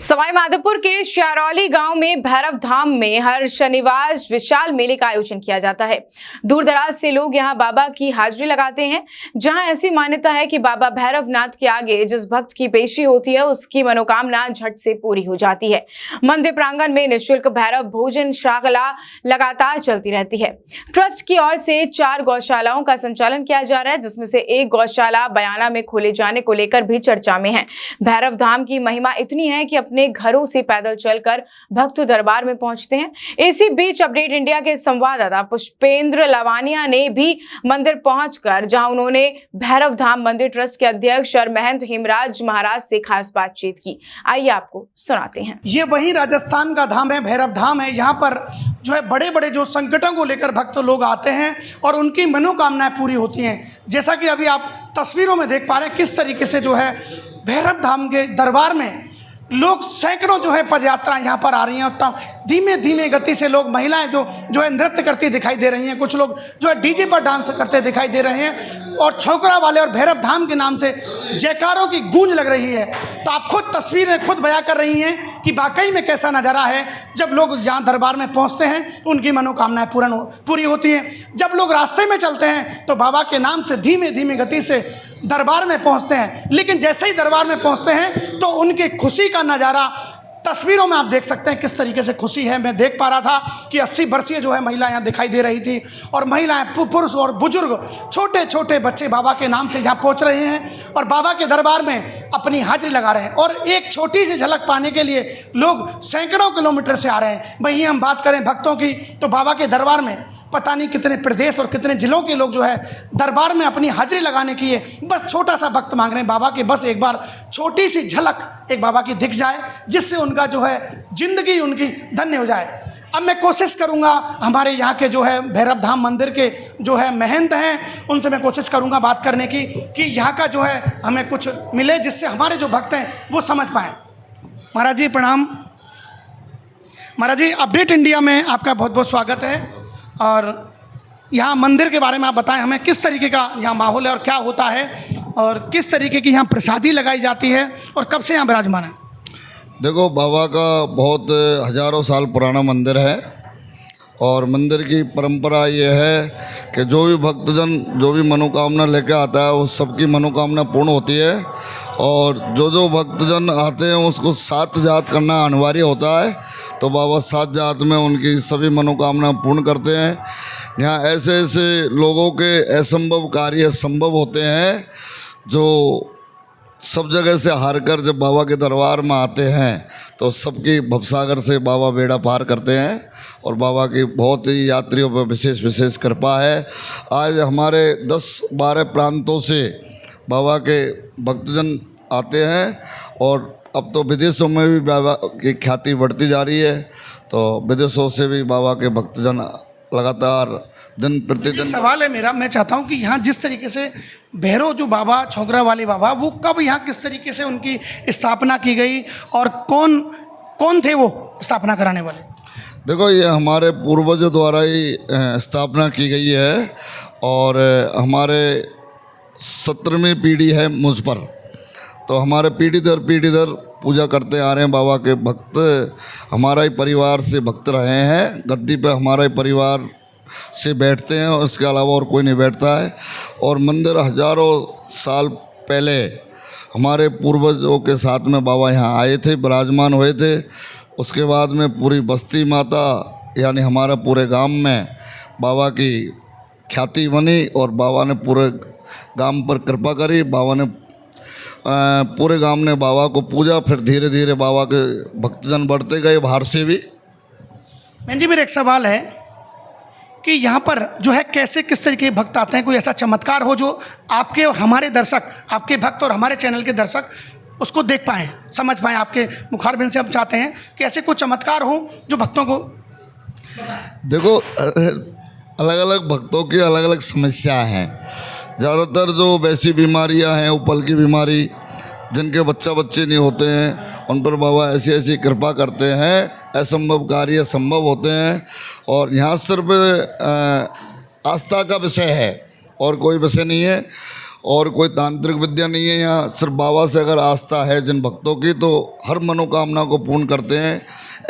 सवाई माधोपुर के श्यारौली गांव में भैरव धाम में हर शनिवार विशाल मेले का आयोजन किया जाता है। दूर दराज से लोग यहां बाबा की हाजिरी लगाते हैं, जहां ऐसी मान्यता है कि बाबा भैरवनाथ के आगे जिस भक्त की पेशी होती है उसकी मनोकामना झट से पूरी हो जाती है। मंदिर प्रांगण में निःशुल्क भैरव भोजन श्रृंखला लगातार चलती रहती है। ट्रस्ट की ओर से 4 गौशालाओं का संचालन किया जा रहा है, जिसमें से एक गौशाला बयाना में खोले जाने को लेकर भी चर्चा में है। भैरव धाम की महिमा इतनी है कि अपने घरों से पैदल चलकर भक्त दरबार में पहुंचते हैं। इसी बीच अपडेट इंडिया के संवाददाता पुष्पेंद्र लवानिया ने भी मंदिर पहुंचकर जहां उन्होंने भैरव धाम मंदिर ट्रस्ट के अध्यक्ष और महंत हिमराज महाराज से खास बातचीत की। आइए आपको सुनाते हैं। ये वही राजस्थान का धाम है, भैरव धाम है। यहाँ पर जो है बड़े बड़े जो संकटों को लेकर भक्त लोग आते हैं और उनकी मनोकामनाएं पूरी होती हैं। जैसा कि अभी आप तस्वीरों में देख पा रहे हैं किस तरीके से जो है भैरव धाम के दरबार में लोग सैकड़ों जो है पदयात्रा यहाँ पर आ रही हैं और धीमे धीमे गति से लोग महिलाएं जो है नृत्य करती दिखाई दे रही हैं। कुछ लोग जो है डीजे पर डांस करते दिखाई दे रहे हैं और छोकरा वाले और भैरव धाम के नाम से जयकारों की गूंज लग रही है। तो आप खुद तस्वीरें खुद बयां कर रही हैं कि वाकई में कैसा नज़ारा है। जब लोग जहाँ दरबार में पहुँचते हैं तो उनकी मनोकामनाएँ पूरी होती हैं। जब लोग रास्ते में चलते हैं तो बाबा के नाम से धीमे धीमे गति से दरबार में पहुंचते हैं, लेकिन जैसे ही दरबार में पहुंचते हैं तो उनकी खुशी का नज़ारा तस्वीरों में आप देख सकते हैं किस तरीके से खुशी है। मैं देख पा रहा था कि 80 वर्षीय जो है महिला यहाँ दिखाई दे रही थी और महिलाएं, पुरुष और बुजुर्ग, छोटे छोटे बच्चे बाबा के नाम से यहाँ पहुँच रहे हैं और बाबा के दरबार में अपनी हाजिरी लगा रहे हैं। और एक छोटी सी झलक पाने के लिए लोग सैकड़ों किलोमीटर से आ रहे हैं। वहीं हम बात करें भक्तों की तो बाबा के दरबार में पता नहीं कितने प्रदेश और कितने जिलों के लोग जो है दरबार में अपनी हाजिरी लगाने के लिए बस छोटा सा वक्त मांग रहे हैं बाबा के, बस एक बार छोटी सी झलक एक बाबा की दिख जाए जिससे उनका जो है जिंदगी उनकी धन्य हो जाए। अब मैं कोशिश करूंगा हमारे यहाँ के जो है भैरव धाम मंदिर के जो है महंत हैं उनसे मैं कोशिश करूंगा बात करने की कि यहाँ का जो है हमें कुछ मिले जिससे हमारे जो भक्त हैं वो समझ पाएँ। महाराज जी प्रणाम। महाराज जी अपडेट इंडिया में आपका बहुत बहुत स्वागत है और यहाँ मंदिर के बारे में आप बताएं हमें किस तरीके का यहाँ माहौल है और क्या होता है और किस तरीके की यहाँ प्रसादी लगाई जाती है और कब से यहाँ विराजमान है। देखो, बाबा का बहुत हज़ारों साल पुराना मंदिर है और मंदिर की परंपरा ये है कि जो भी भक्तजन जो भी मनोकामना लेकर आता है वो सबकी मनोकामना पूर्ण होती है और जो भक्तजन आते हैं उसको 7 जात करना अनिवार्य होता है। तो बाबा 7 जात में उनकी सभी मनोकामना पूर्ण करते हैं। यहाँ ऐसे ऐसे लोगों के असंभव कार्य संभव होते हैं जो सब जगह से हार कर जब बाबा के दरबार में आते हैं तो सबकी भवसागर से बाबा बेड़ा पार करते हैं और बाबा की बहुत ही यात्रियों पर विशेष कृपा है। आज हमारे 10-12 प्रांतों से बाबा के भक्तजन आते हैं और अब तो विदेशों में भी बाबा की ख्याति बढ़ती जा रही है, तो विदेशों से भी बाबा के भक्तजन लगातार दिन प्रतिदिन। सवाल है मेरा, मैं चाहता हूँ कि यहाँ जिस तरीके से भैरव जो बाबा छोकरा वाले बाबा वो कब यहाँ किस तरीके से उनकी स्थापना की गई और कौन थे वो स्थापना कराने वाले? देखो, ये हमारे पूर्वजों द्वारा ही स्थापना की गई है और हमारे 17वीं पीढ़ी है मुझ पर, तो हमारे पीढ़ी दर पूजा करते आ रहे हैं। बाबा के भक्त हमारा ही परिवार से भक्त रहे हैं, गद्दी पे हमारा ही परिवार से बैठते हैं और इसके अलावा और कोई नहीं बैठता है। और मंदिर हजारों साल पहले हमारे पूर्वजों के साथ में बाबा यहाँ आए थे, विराजमान हुए थे। उसके बाद में पूरी बस्ती माता यानी हमारा पूरे गांव में बाबा की ख्याति बनी और बाबा ने पूरे गांव पर कृपा करी। बाबा ने पूरे गांव ने बाबा को पूजा, फिर धीरे धीरे बाबा के भक्तजन बढ़ते गए बाहर से भी। मैं जी मेरा एक सवाल है कि यहाँ पर जो है कैसे किस तरीके के भक्त आते हैं, कोई ऐसा चमत्कार हो जो आपके और हमारे दर्शक, आपके भक्त और हमारे चैनल के दर्शक उसको देख पाएँ, समझ पाएँ। आपके मुखारबिंद से हम चाहते हैं कि ऐसे कोई चमत्कार हो जो भक्तों को। देखो, अलग अलग भक्तों की अलग अलग समस्याएं हैं। ज़्यादातर जो वैसी बीमारियां हैं, उपल की बीमारी, जिनके बच्चे नहीं होते हैं, उन पर बाबा ऐसी ऐसी कृपा करते हैं, असंभव कार्य संभव होते हैं। और यहाँ सिर्फ आस्था का विषय है और कोई विषय नहीं है। और कोई तांत्रिक विद्या नहीं है यहाँ। सिर्फ बाबा से अगर आस्था है जिन भक्तों की तो हर मनोकामना को पूर्ण करते हैं।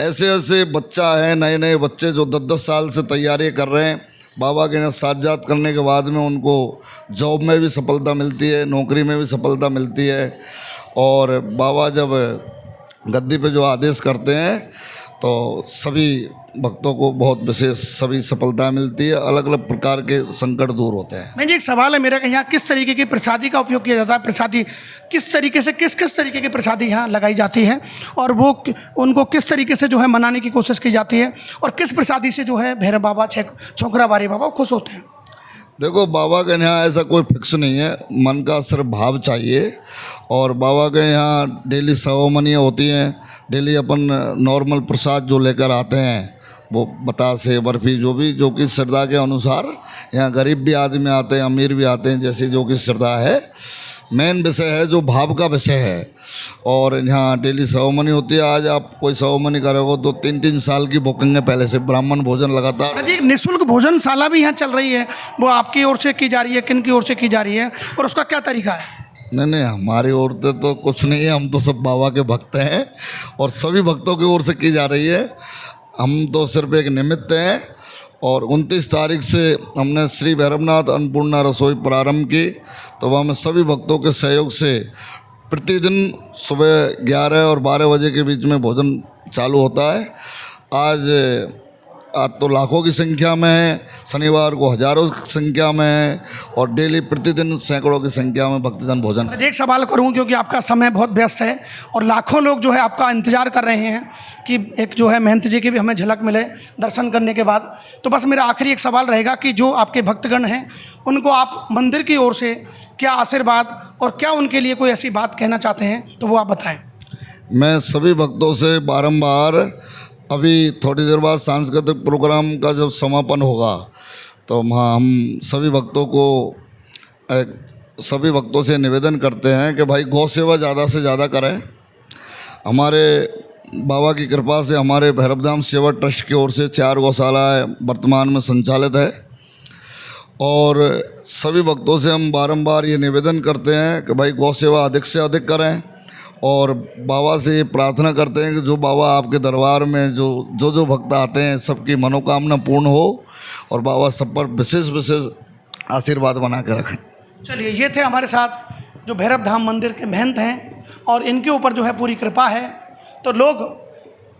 ऐसे ऐसे बच्चा है, नए नए बच्चे जो 10-10 साल से तैयारी कर रहे हैं। बाबा के यहाँ साक्षात करने के बाद में उनको जॉब में भी सफलता मिलती है, नौकरी में भी सफलता मिलती है। और बाबा जब गद्दी पे जो आदेश करते हैं तो सभी भक्तों को बहुत विशेष सभी सफलता मिलती है। अलग अलग प्रकार के संकट दूर होते हैं। मैं जी एक सवाल है मेरा कि यहाँ किस तरीके की प्रसादी का उपयोग किया जाता है? प्रसादी किस तरीके से किस तरीके की प्रसादी यहाँ लगाई जाती है और वो उनको किस तरीके से जो है मनाने की कोशिश की जाती है और किस प्रसादी से जो है भैरव बाबा छोकरा बारी बाबा खुश होते हैं? देखो, बाबा के यहाँ ऐसा कोई फिक्स नहीं है, मन का सिर्फ भाव चाहिए। और बाबा के यहाँ डेली सेरेमनियाँ होती हैं। डेली अपन नॉर्मल प्रसाद जो लेकर आते हैं वो बतासे, बर्फ़ी, जो कि श्रद्धा के अनुसार। यहाँ गरीब भी आदमी आते हैं, अमीर भी आते हैं, जैसे जो कि श्रद्धा है। मेन विषय है जो भाव का विषय है। और यहाँ डेली सेरेमनी होती है। आज आप कोई सेरेमनी करोगे तो 3-3 साल की बुकिंग है पहले से। ब्राह्मण भोजन लगातार। जी, निःशुल्क भोजनशाला भी यहाँ चल रही है, वो आपकी ओर से की जा रही है, किन की ओर से की जा रही है और उसका क्या तरीका है? नहीं, हमारी ओर से तो कुछ नहीं है। हम तो सब बाबा के भक्त हैं और सभी भक्तों की ओर से की जा रही है। हम तो सिर्फ एक निमित्त हैं। और 29 तारीख से हमने श्री भैरवनाथ अन्नपूर्णा रसोई प्रारंभ की। तो वह हमें सभी भक्तों के सहयोग से प्रतिदिन सुबह 11 और 12 बजे के बीच में भोजन चालू होता है। आज तो लाखों की संख्या में है, शनिवार को हज़ारों की संख्या में है और डेली प्रतिदिन सैकड़ों की संख्या में भक्तजन भोजन। एक सवाल करूं क्योंकि आपका समय बहुत व्यस्त है और लाखों लोग जो है आपका इंतज़ार कर रहे हैं कि एक जो है महंत जी की भी हमें झलक मिले दर्शन करने के बाद। तो बस मेरा आखिरी एक सवाल रहेगा कि जो आपके भक्तगण हैं उनको आप मंदिर की ओर से क्या आशीर्वाद और क्या उनके लिए कोई ऐसी बात कहना चाहते हैं तो वो आप बताएँ। मैं सभी भक्तों से बारंबार, अभी थोड़ी देर बाद सांस्कृतिक प्रोग्राम का जब समापन होगा तो हम सभी भक्तों से निवेदन करते हैं कि भाई गौ सेवा ज़्यादा से ज़्यादा करें। हमारे बाबा की कृपा से हमारे भैरवधाम सेवा ट्रस्ट की ओर से 4 गौशालाएँ वर्तमान में संचालित है। और सभी भक्तों से हम बारंबार ये निवेदन करते हैं कि भाई गौ सेवा अधिक से अधिक करें। और बाबा से ये प्रार्थना करते हैं कि जो बाबा आपके दरबार में जो भक्त आते हैं सबकी मनोकामना पूर्ण हो और बाबा सब पर विशेष आशीर्वाद बना के रखें। चलिए, ये थे हमारे साथ जो भैरव धाम मंदिर के महंत हैं और इनके ऊपर जो है पूरी कृपा है। तो लोग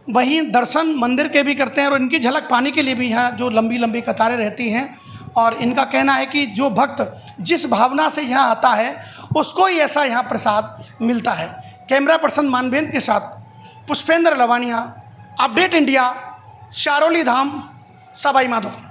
वहीं दर्शन मंदिर के भी करते हैं और इनकी झलक पाने के लिए भी यहाँ जो लंबी लंबी कतारें रहती हैं। और इनका कहना है कि जो भक्त जिस भावना से यहाँ आता है उसको ही ऐसा यहाँ प्रसाद मिलता है। कैमरा पर्सन मानवेंद्र के साथ पुष्पेंद्र लवानिया, अपडेट इंडिया, शारोली धाम, सवाई माधोपुर।